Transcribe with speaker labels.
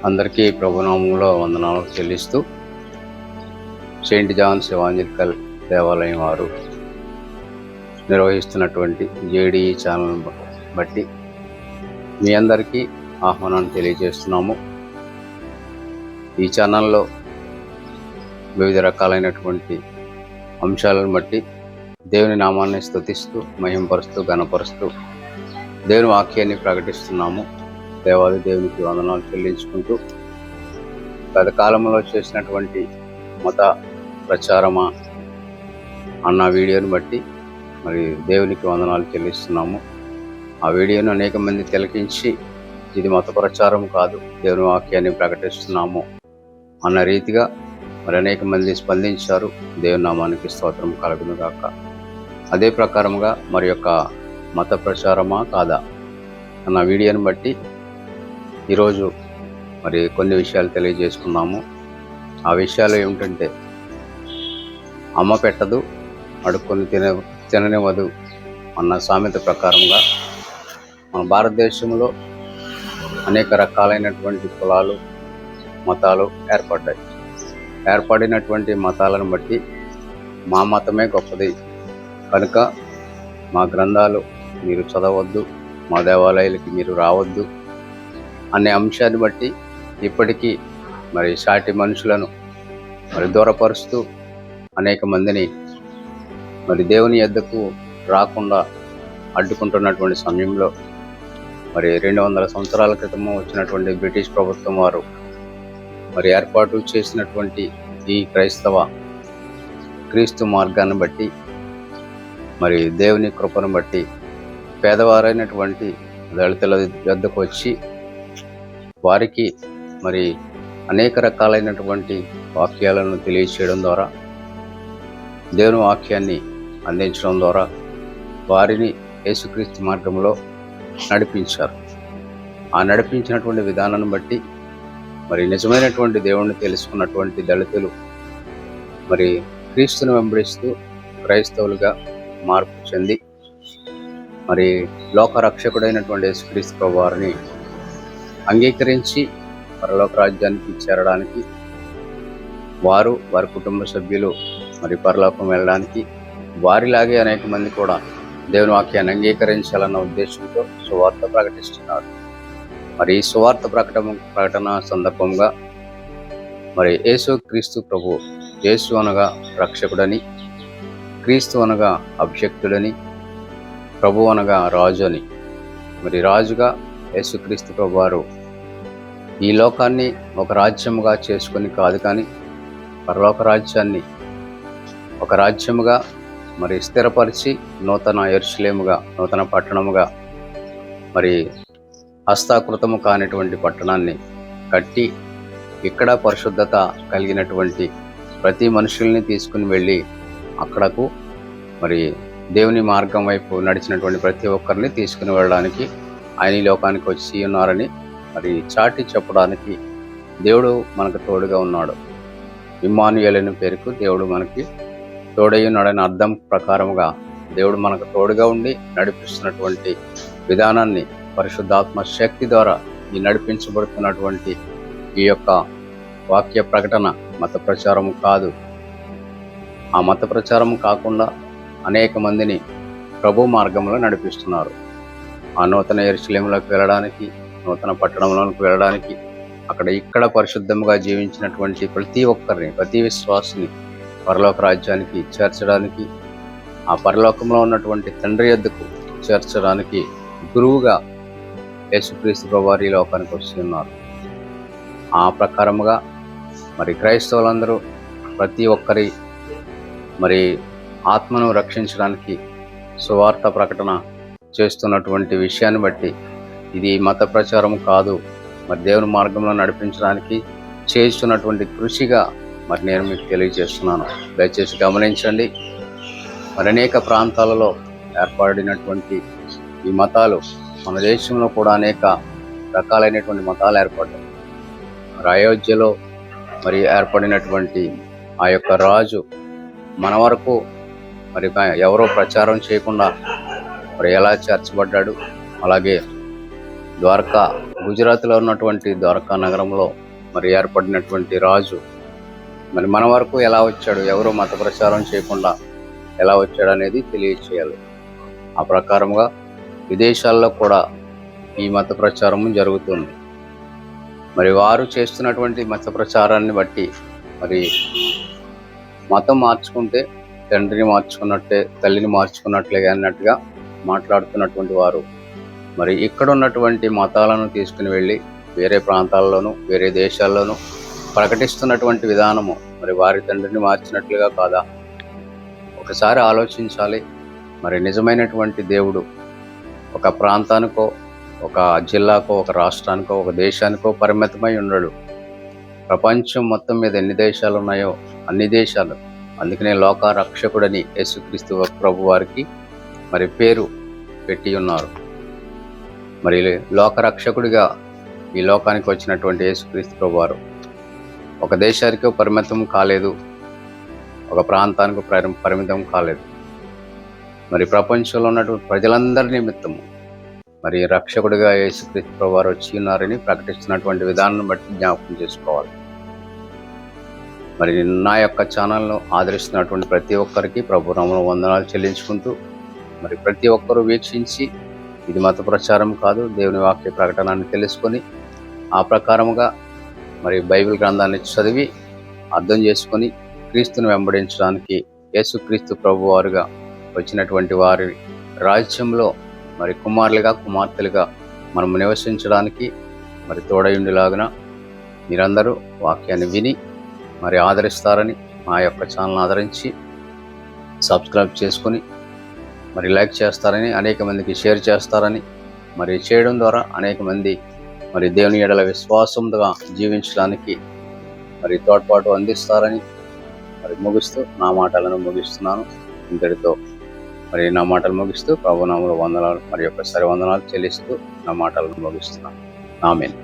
Speaker 1: అందరికీ ప్రభునామంలో వందనాలు చెల్లిస్తూ సెయింట్ జాన్స్ ఎవాంజలికల్ దేవాలయం వారు నిర్వహిస్తున్నటువంటి జేడీఈ ఛానల్ బట్టి మీ అందరికీ ఆహ్వానాన్ని తెలియజేస్తున్నాము. ఈ ఛానల్లో వివిధ రకాలైనటువంటి అంశాలను బట్టి దేవుని నామాన్ని స్తుతిస్తూ, మహింపరుస్తూ, ఘనపరుస్తూ దేవుని వాక్యాన్ని ప్రకటిస్తున్నాము. దేవాది దేవునికి వందనాలు చెల్లించుకుంటూ గత కాలంలో చేసినటువంటి మత ప్రచారమా అన్న వీడియోని బట్టి మరి దేవునికి వందనాలు చెల్లిస్తున్నాము. ఆ వీడియోను అనేక మంది తిలకించి ఇది మత ప్రచారం కాదు, దేవుని వాక్యాన్ని ప్రకటిస్తున్నాము అన్న రీతిగా మరి అనేక మంది స్పందించారు. దేవుని నామానికి స్తోత్రం కలుగును గాక. అదే ప్రకారముగా మరి యొక్క మత ప్రచారమా కాదా అన్న వీడియోని బట్టి ఈరోజు మరి కొన్ని విషయాలు తెలియజేసుకున్నాము. ఆ విషయాలు ఏమిటంటే, అమ్మ పెట్టదు అడుక్కొని తిననివ్వదు అన్న సామెత ప్రకారంగా మన భారతదేశంలో అనేక రకాలైనటువంటి కులాలు, మతాలు ఏర్పడ్డాయి. ఏర్పడినటువంటి మతాలను బట్టి మా మతమే గొప్పది కనుక మా గ్రంథాలు మీరు చదవద్దు, మా దేవాలయాలకి మీరు రావద్దు అనే అంశాన్ని బట్టి ఇప్పటికీ మరి సాటి మనుషులను మరి దూరపరుస్తూ అనేక మందిని మరి దేవుని యొద్దకు రాకుండా అడ్డుకుంటున్నటువంటి సమయంలో మరి 200 సంవత్సరాల క్రితము వచ్చినటువంటి బ్రిటిష్ ప్రభుత్వం వారు మరి ఏర్పాటు చేసినటువంటి ఈ క్రీస్తు మార్గాన్ని బట్టి మరి దేవుని కృపను బట్టి పేదవారైనటువంటి దళితుల వద్దకు వచ్చి వారికి మరి అనేక రకాలైనటువంటి వాక్యాలను తెలియచేయడం ద్వారా, దేవుని వాక్యాన్ని అందించడం ద్వారా వారిని యేసుక్రీస్తు మార్గంలో నడిపించారు. ఆ నడిపించినటువంటి విధానాన్ని బట్టి మరి నిజమైనటువంటి దేవుణ్ణి తెలుసుకున్నటువంటి దళితులు మరి క్రీస్తును వెంబడిస్తూ క్రైస్తవులుగా మార్పు చెంది మరి లోక రక్షకుడైనటువంటి యేసుక్రీస్తు ప్రభు వారిని అంగీకరించి పరలోక రాజ్యానికి చేరడానికి, వారు వారి కుటుంబ సభ్యులు మరి పరలోకం వెళ్ళడానికి వారిలాగే అనేక మంది కూడా దేవుని వాక్యాన్ని అంగీకరించాలన్న ఉద్దేశంతో సువార్త ప్రకటిస్తున్నారు. మరి ఈ సువార్త ప్రకటన సందర్భంగా మరి యేసుక్రీస్తు ప్రభు, యేసు అనగా రక్షకుడని, క్రీస్తు అనగా అభిషక్తుడని, ప్రభు అనగా రాజు అని, మరి రాజుగా యేసుక్రీస్తు ప్రభు వారు ఈ లోకాన్ని ఒక రాజ్యముగా చేసుకొని కాదు, కానీ పరలోక రాజ్యాన్ని ఒక రాజ్యముగా మరి స్థిరపరిచి నూతన యెరూషలేముగా, నూతన పట్టణముగా, మరి హస్తాకృతము కానిటువంటి పట్టణాన్ని కట్టి ఇక్కడ పరిశుద్ధత కలిగినటువంటి ప్రతి మనుషుల్ని తీసుకుని వెళ్ళి అక్కడకు మరి దేవుని మార్గం వైపు నడిచినటువంటి ప్రతి ఒక్కరిని తీసుకుని వెళ్ళడానికి ఆయన ఈ లోకానికి వచ్చి ఉన్నారని మరి చాటి చెప్పడానికి దేవుడు మనకు తోడుగా ఉన్నాడు. ఇమ్మానుయేలు అనే పేరుకు దేవుడు మనకి తోడై ఉన్నాడని అర్థం ప్రకారముగా దేవుడు మనకు తోడుగా ఉండి నడిపిస్తున్నటువంటి విధానాన్ని పరిశుద్ధాత్మ శక్తి ద్వారా ఈ నడిపించబడుతున్నటువంటి ఈ యొక్క వాక్య ప్రకటన మత ప్రచారం కాదు. ఆ మత ప్రచారం కాకుండా అనేక మందిని ప్రభు మార్గంలో నడిపిస్తున్నారు. ఆ నూతన యెరూషలేములోకి వెళ్ళడానికి, నూతన పట్టణంలోకి వెళ్ళడానికి, ఇక్కడ పరిశుద్ధంగా జీవించినటువంటి ప్రతి ఒక్కరిని, ప్రతి విశ్వాసిని పరలోక రాజ్యానికి చేర్చడానికి, ఆ పరలోకంలో ఉన్నటువంటి తండ్రి యొద్దకు చేర్చడానికి గురువుగా యేసుక్రీస్తు ప్రభువారు ఈ లోకానికి వచ్చి ఉన్నారు. ఆ ప్రకారముగా మరి క్రైస్తవులందరూ ప్రతి ఒక్కరి మరి ఆత్మను రక్షించడానికి సువార్త ప్రకటన చేస్తున్నటువంటి విషయాన్ని బట్టి ఇది మత ప్రచారం కాదు, మరి దేవుని మార్గంలో నడిపించడానికి చేస్తున్నటువంటి కృషిగా మరి నేను మీకు తెలియజేస్తున్నాను. దయచేసి గమనించండి. మరి అనేక ప్రాంతాలలో ఏర్పడినటువంటి ఈ మతాలు మన దేశంలో కూడా అనేక రకాలైనటువంటి మతాలు ఏర్పడ్డాయి. మరి అయోధ్యలో మరి ఏర్పడినటువంటి ఆ యొక్క రాజు మన వరకు మరి ఎవరో ప్రచారం చేయకుండా మరి ఎలా చేర్చబడ్డాడు, అలాగే ద్వారకా గుజరాత్లో ఉన్నటువంటి ద్వారకా నగరంలో మరి ఏర్పడినటువంటి రాజు మరి మన వరకు ఎలా వచ్చాడు, ఎవరు మత ప్రచారం చేయకుండా ఎలా వచ్చాడు అనేది తెలియచేయాలి. ఆ ప్రకారంగా విదేశాల్లో కూడా ఈ మత ప్రచారం జరుగుతుంది. మరి వారు చేస్తున్నటువంటి మత ప్రచారాన్ని బట్టి మరి మతం మార్చుకుంటే తండ్రిని మార్చుకున్నట్టే, తల్లిని మార్చుకున్నట్లే అన్నట్టుగా మాట్లాడుతున్నటువంటి వారు మరి ఇక్కడ ఉన్నటువంటి మతాలను తీసుకుని వెళ్ళి వేరే ప్రాంతాల్లోనూ వేరే దేశాల్లోనూ ప్రకటిస్తున్నటువంటి విధానము మరి వారి తండ్రిని మార్చినట్లుగా కాదా? ఒకసారి ఆలోచించాలి. మరి నిజమైనటువంటి దేవుడు ఒక ప్రాంతానికో, ఒక జిల్లాకో, ఒక రాష్ట్రానికో, ఒక దేశానికో పరిమితమై ఉండడు. ప్రపంచం మొత్తం మీద ఎన్ని దేశాలు ఉన్నాయో అన్ని దేశాలు, అందుకనే లోక రక్షకుడని యేసుక్రీస్తు ప్రభు వారికి మరి పేరు పెట్టి ఉన్నారు. మరి లోక రక్షకుడిగా ఈ లోకానికి వచ్చినటువంటి యేసుక్రీస్తు ప్రభు వారు ఒక దేశానికి పరిమితం కాలేదు, ఒక ప్రాంతానికి పరిమితం కాలేదు. మరి ప్రపంచంలో ఉన్నటువంటి ప్రజలందరి నిమిత్తము మరి రక్షకుడిగా యేసుక్రీస్తు ప్రభు వారు వచ్చి ఉన్నారని ప్రకటిస్తున్నటువంటి విధానాన్ని బట్టి జ్ఞాపకం చేసుకోవాలి. మరి నా యొక్క ఛానల్ను ఆదరిస్తున్నటువంటి ప్రతి ఒక్కరికి ప్రభు నామమున వందనాలు చెల్లించుకుంటూ మరి ప్రతి ఒక్కరూ వీక్షించి ఇది మత ప్రచారం కాదు, దేవుని వాక్య ప్రకటనని తెలుసుకొని ఆ ప్రకారముగా మరి బైబిల్ గ్రంథాన్ని చదివి అర్థం చేసుకొని క్రీస్తుని వెంబడించడానికి యేసుక్రీస్తు ప్రభు వారుగా వచ్చినటువంటి వారి రాజ్యంలో మరి కుమారులుగా కుమార్తెలుగా మనము నివసించడానికి మరి తోడయుండిలాగున మీరందరూ వాక్యాన్ని విని మరి ఆదరిస్తారని, మా యొక్క ఛానల్ ఆదరించి సబ్స్క్రైబ్ చేసుకొని మరి లైక్ చేస్తారని, అనేక మందికి షేర్ చేస్తారని, మరి చేయడం ద్వారా అనేక మంది మరి దేవుని ఎడల విశ్వాసంగా జీవించడానికి మరి తోడ్పాటు అందిస్తారని మరి ముగిస్తూ నా మాటలను ముగిస్తున్నాను. ఇంతటితో మరి నా మాటలు ముగిస్తూ ప్రభునామములో వందనాలు మరి ఒక్కసారి వందనాలు చెల్లిస్తూ నా మాటలను ముగిస్తున్నాను. ఆమేన్.